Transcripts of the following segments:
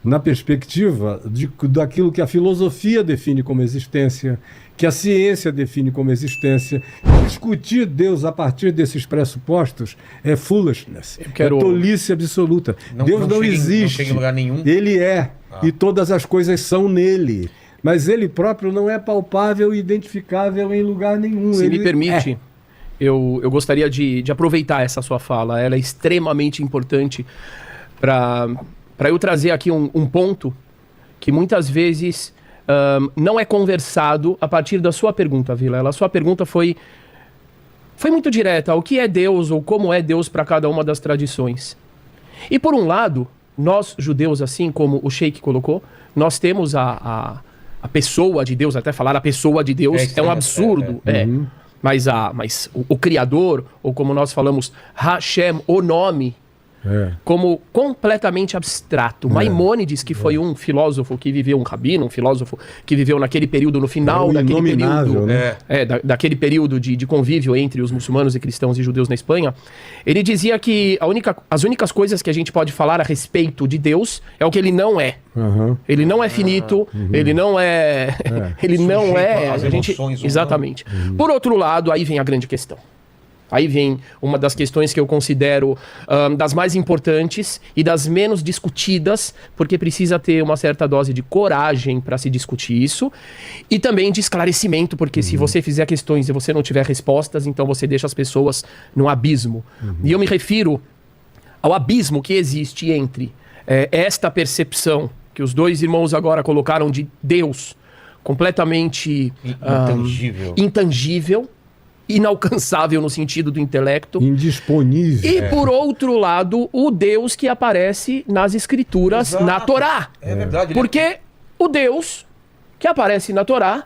na perspectiva daquilo que a filosofia define como existência, que a ciência define como existência. Discutir Deus a partir desses pressupostos é foolishness, é tolice absoluta. Deus não existe, não chega em lugar nenhum. Ele é, e todas as coisas são nele. Mas ele próprio não é palpável e identificável em lugar nenhum. Se me permite, eu gostaria de aproveitar essa sua fala. Ela é extremamente importante para eu trazer aqui um ponto que muitas vezes não é conversado a partir da sua pergunta, Vila. A sua pergunta foi muito direta. O que é Deus ou como é Deus para cada uma das tradições? E por um lado, nós judeus, assim como o Sheik colocou, nós temos a pessoa de Deus, até falar a pessoa de Deus é um absurdo. Uhum. Mas o Criador, ou como nós falamos, Hashem, o nome, como completamente abstrato. Maimônides, que foi um filósofo que viveu, um rabino, um filósofo que viveu naquele período, no final daquele período, né? Daquele período de convívio entre os muçulmanos e cristãos e judeus na Espanha, ele dizia que as únicas coisas que a gente pode falar a respeito de Deus é o que ele não é. Uhum. Ele não é finito, ele não é... ele não é... Exatamente. Uhum. Por outro lado, aí vem a grande questão. Aí vem uma das questões que eu considero das mais importantes e das menos discutidas, porque precisa ter uma certa dose de coragem para se discutir isso, e também de esclarecimento, porque se você fizer questões e você não tiver respostas, então você deixa as pessoas num abismo. E eu me refiro ao abismo que existe entre esta percepção que os dois irmãos agora colocaram de Deus completamente intangível, inalcançável no sentido do intelecto. Indisponível. E por outro lado, o Deus que aparece nas escrituras, na Torá. É verdade. Porque o Deus que aparece na Torá,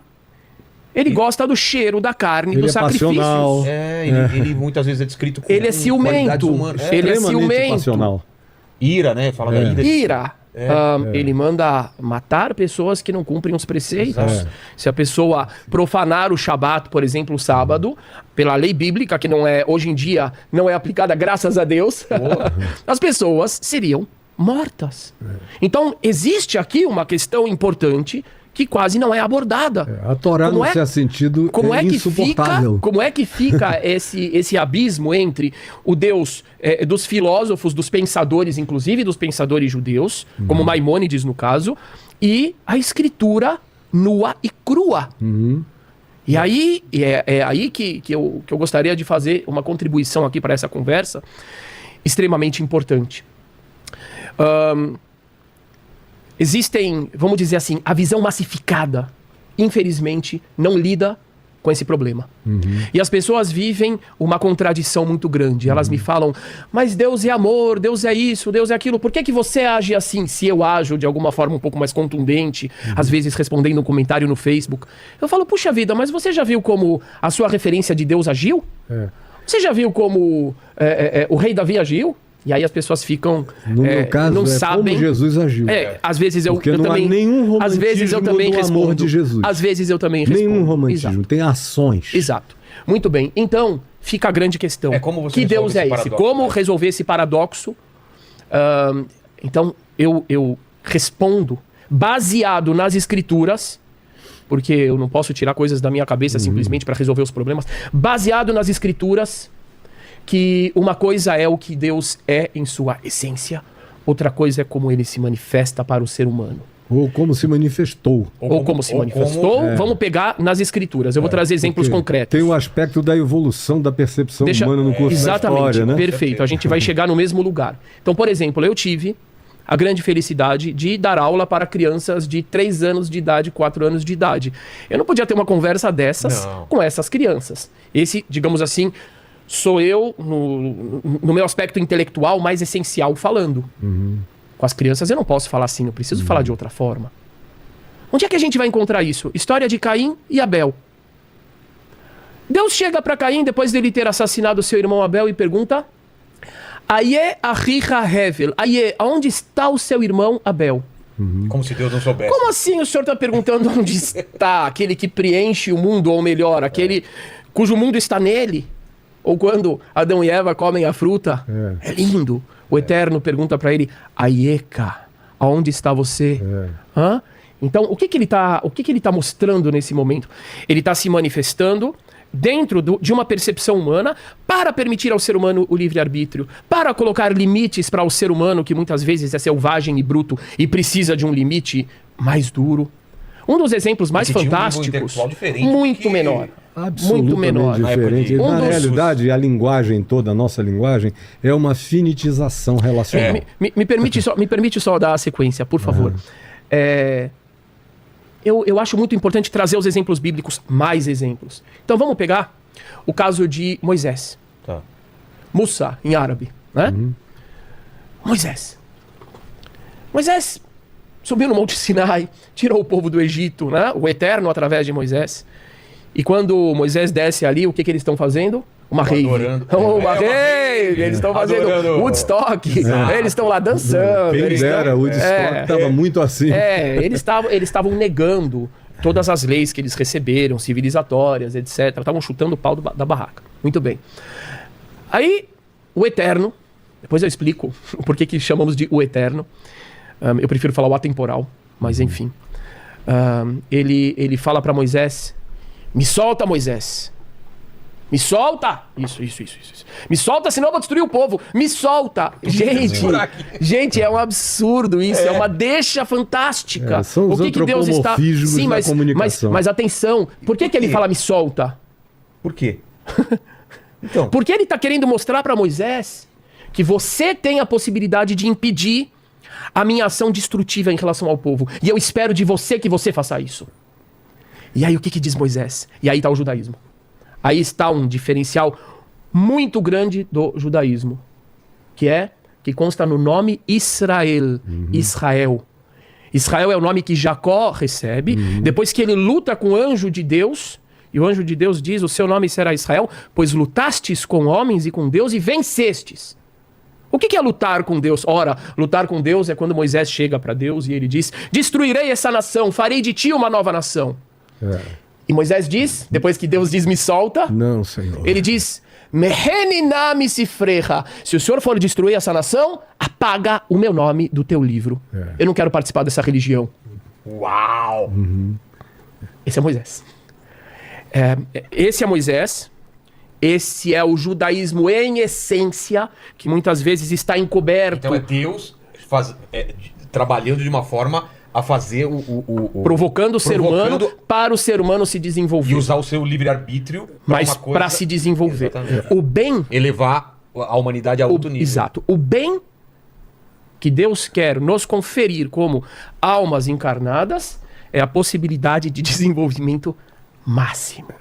ele gosta do cheiro da carne, dos sacrifícios. Ele muitas vezes é descrito como ele é ciumento. Ele é ciumento. Passional. Ira, né? Fala da ira. Ira. Ele manda matar pessoas que não cumprem os preceitos. Se a pessoa profanar o Shabat, por exemplo, o sábado, pela lei bíblica, que não é, hoje em dia não é aplicada, graças a Deus, as pessoas seriam mortas. Então, existe aqui uma questão importante que quase não é abordada. A Torá, no seu sentido, é insuportável. Como é que fica esse abismo entre o Deus dos filósofos, dos pensadores, inclusive dos pensadores judeus, como Maimônides no caso, e a escritura nua e crua? E aí, é aí que eu gostaria de fazer uma contribuição aqui para essa conversa extremamente importante. Existem, vamos dizer assim, a visão massificada, infelizmente, não lida com esse problema. E as pessoas vivem uma contradição muito grande. Elas me falam, mas Deus é amor, Deus é isso, Deus é aquilo. Por que você age assim? Se eu ajo de alguma forma um pouco mais contundente, às vezes respondendo um comentário no Facebook, eu falo, puxa vida, mas você já viu como a sua referência de Deus agiu? Você já viu como o rei Davi agiu? E aí as pessoas ficam, no meu caso, não sabem como Jesus agiu. Às vezes eu não também, há nenhum romantismo às vezes eu também do respondo. Amor de Jesus. Às vezes eu também respondo. Nenhum romantismo, tem ações. Exato. Muito bem. Então, fica a grande questão. Como você que Deus é esse? Como resolver esse paradoxo? Então, eu respondo baseado nas escrituras, porque eu não posso tirar coisas da minha cabeça simplesmente para resolver os problemas. Baseado nas escrituras, que uma coisa é o que Deus é em sua essência, outra coisa é como ele se manifesta para o ser humano. Ou como se manifestou. Vamos pegar nas escrituras. Eu vou trazer exemplos concretos. Tem o aspecto da evolução da percepção humana no curso da história, né? Perfeito. A gente vai chegar no mesmo lugar. Então, por exemplo, eu tive a grande felicidade de dar aula para crianças de 3 anos de idade, 4 anos de idade. Eu não podia ter uma conversa dessas com essas crianças. Esse, digamos assim, sou eu, no meu aspecto intelectual mais essencial, falando. Com as crianças eu não posso falar assim, eu preciso falar de outra forma. Onde é que a gente vai encontrar isso? História de Caim e Abel. Deus chega para Caim, depois dele ter assassinado seu irmão Abel, e pergunta: Aie achicha hevel, Aie, aonde está o seu irmão Abel? Como se Deus não soubesse. Como assim o senhor está perguntando onde está aquele que preenche o mundo, ou melhor, aquele cujo mundo está nele? Ou quando Adão e Eva comem a fruta, é lindo. O Eterno pergunta para ele, Aieka, Aonde está você? Hã? Então, o que ele tá mostrando nesse momento? Ele está se manifestando dentro de uma percepção humana para permitir ao ser humano o livre-arbítrio, para colocar limites para o ser humano que muitas vezes é selvagem e bruto e precisa de um limite mais duro. Um dos exemplos mais fantásticos, muito menor. Muito menor. Diferente. Na realidade, a linguagem toda, a nossa linguagem, é uma finitização relacional. Me permite só dar a sequência, por favor. Eu acho muito importante trazer os exemplos bíblicos, mais exemplos. Então vamos pegar o caso de Moisés. Tá. Musa, em árabe. Né? Moisés subiu no Monte Sinai, tirou o povo do Egito, né? O Eterno através de Moisés. E quando Moisés desce ali, o que eles estão fazendo? Uma rave. Uma rave! Eles estão fazendo Woodstock. Eles estão lá dançando. Quem dera, Woodstock estava muito assim. Eles estavam negando todas as leis que eles receberam, civilizatórias, etc. Estavam chutando o pau da barraca. Muito bem. Aí, o Eterno, depois eu explico por que chamamos de o Eterno. Eu prefiro falar o atemporal, mas enfim. Ele fala para Moisés: me solta, Moisés. Me solta! Isso. Me solta, senão eu vou destruir o povo. Me solta! Gente, é um absurdo isso. É uma deixa fantástica. São os antropomorfismos da comunicação. Mas atenção, por que ele fala me solta? Por quê? Então. Porque ele está querendo mostrar para Moisés que você tem a possibilidade de impedir a minha ação destrutiva em relação ao povo. E eu espero de você que você faça isso. E aí o que diz Moisés? E aí está o judaísmo. Aí está um diferencial muito grande do judaísmo, que consta no nome Israel. Israel. Israel é o nome que Jacó recebe, depois que ele luta com o anjo de Deus, e o anjo de Deus diz: o seu nome será Israel, pois lutastes com homens e com Deus e vencestes. O que é lutar com Deus? Ora, lutar com Deus é quando Moisés chega para Deus e ele diz: destruirei essa nação, farei de ti uma nova nação. E Moisés diz, depois que Deus diz me solta, não, Senhor. Ele diz: se o Senhor for destruir essa nação, apaga o meu nome do teu livro. Eu não quero participar dessa religião. Uau! Esse é Moisés. Esse é Moisés. Esse é o judaísmo em essência, que muitas vezes está encoberto. Então é Deus trabalhando de uma forma a fazer provocando o ser humano para o ser humano se desenvolver. E usar o seu livre-arbítrio para se desenvolver. Exatamente. O bem... Elevar a humanidade a outro nível. Exato. O bem que Deus quer nos conferir como almas encarnadas é a possibilidade de desenvolvimento máximo.